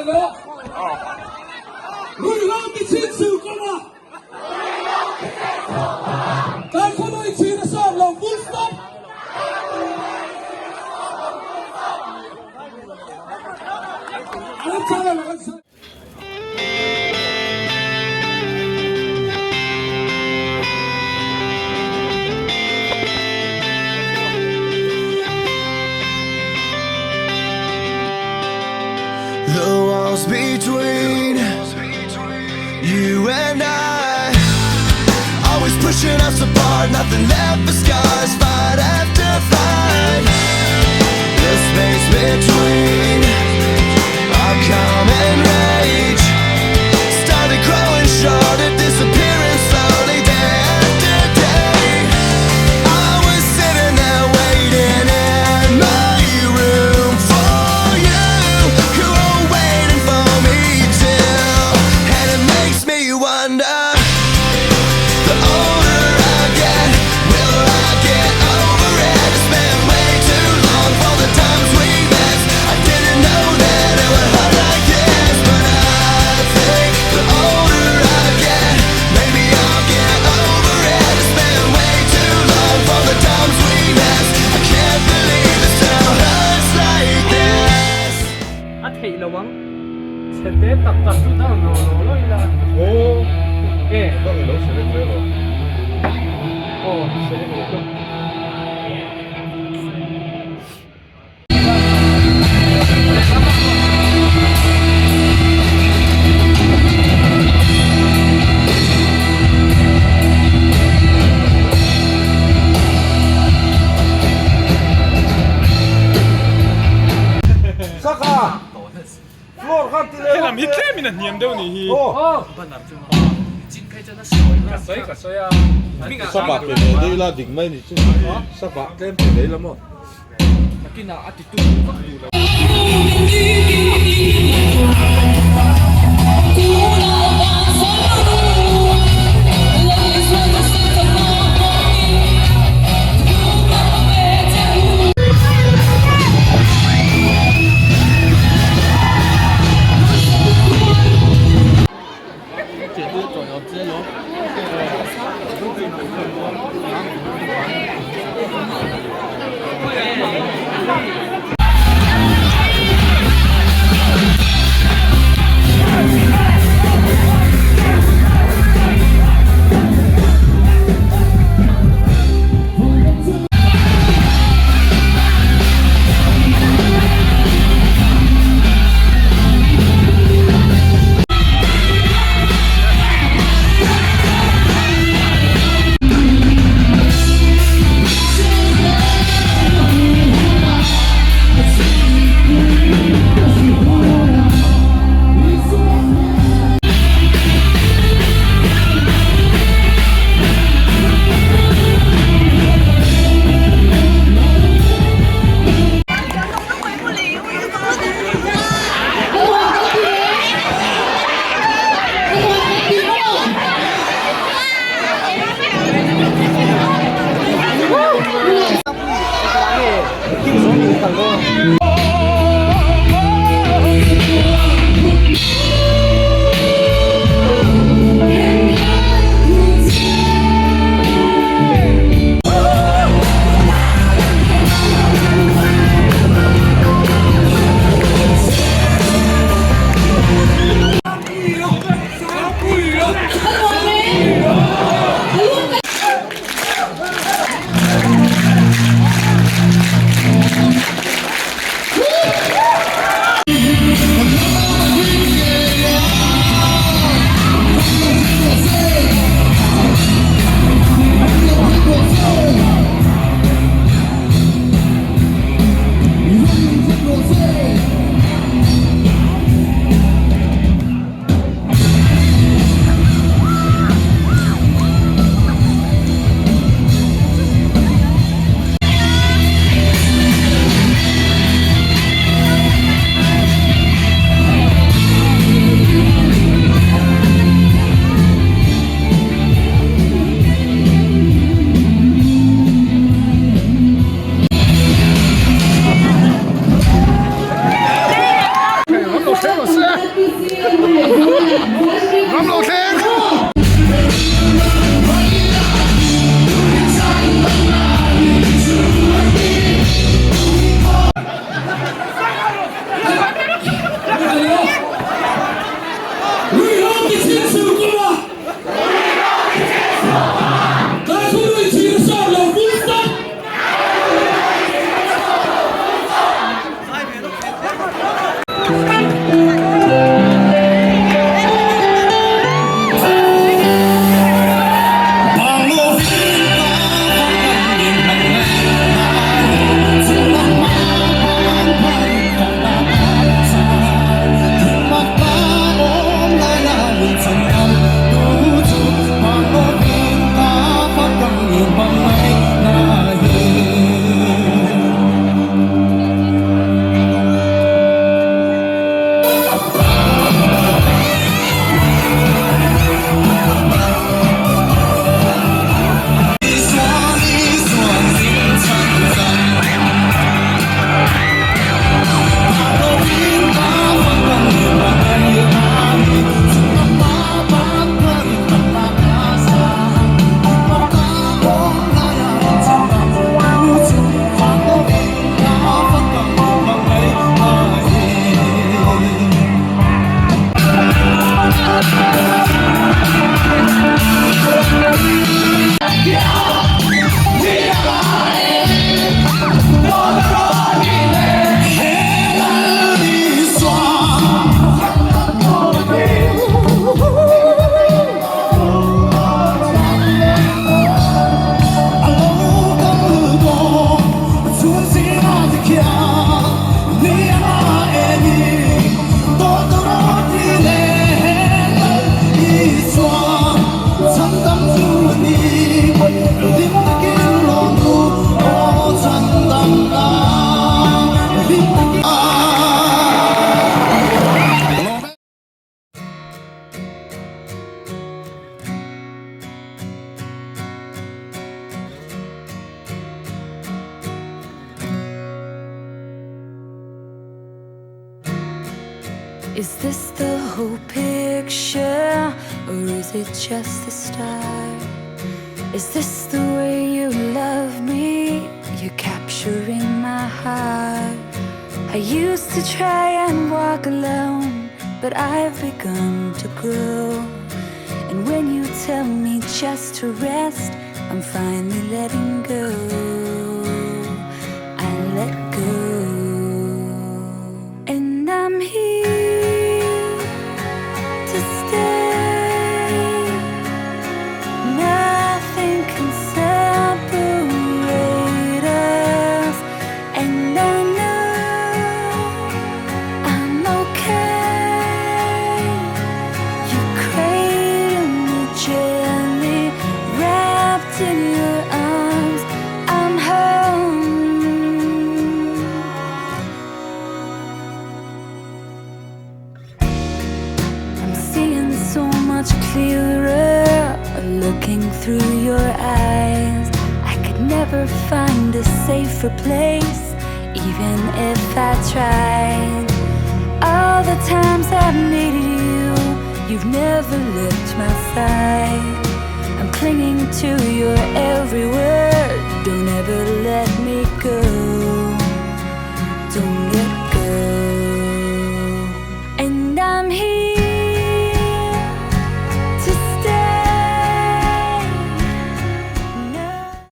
哥，雷浪的亲属干嘛？การเข้ามาอีกทีนะทราบเรา full stop อันนั้นใช่แล้วกันใช่ The walls between you and I, always pushing us apart, nothing left but scars, fight after fight. The space between our calm and rage started growing shorter, disappearing slowly day after day. I was sitting there waiting in my room for you, you were waiting for me too, and it makes me wonder, the older I get, will I get over it? It's been way too long for the times we missed. I didn't know that it would hurt like this, but I think the older I get, maybe I'll get over it. It's been way too long for the times we missed. I can't believe it still hurts like this. At hay lawang sete tak tu tao no ila. 오, Eh, 땅이 너무 세네. oh, sete. 사카. 플로어 칸til에. Kailan hitleeminen niemdeuni hi. 어. Kasoi kasoi à. Sắc bạc thì để đây là đỉnh mây thì chứ. Sắc bạc thêm thì đấy là một. Kina attitude Is this the whole picture, or is it just the start? Is this the way you love me? You're capturing my heart. I used to try and walk alone, but I've begun to grow. And when you tell me just to rest, I'm finally letting go. I let go. And I'm here to stay. Nothing can separate us. And I know I'm okay. You cradle me gently, wrapped in your arms. I'm home. I'm seeing so much clearer, looking through your eyes. I could never find a safer place, even if I tried. All the times I've needed you, you've never left my side. I'm clinging to your every word, don't ever let me go.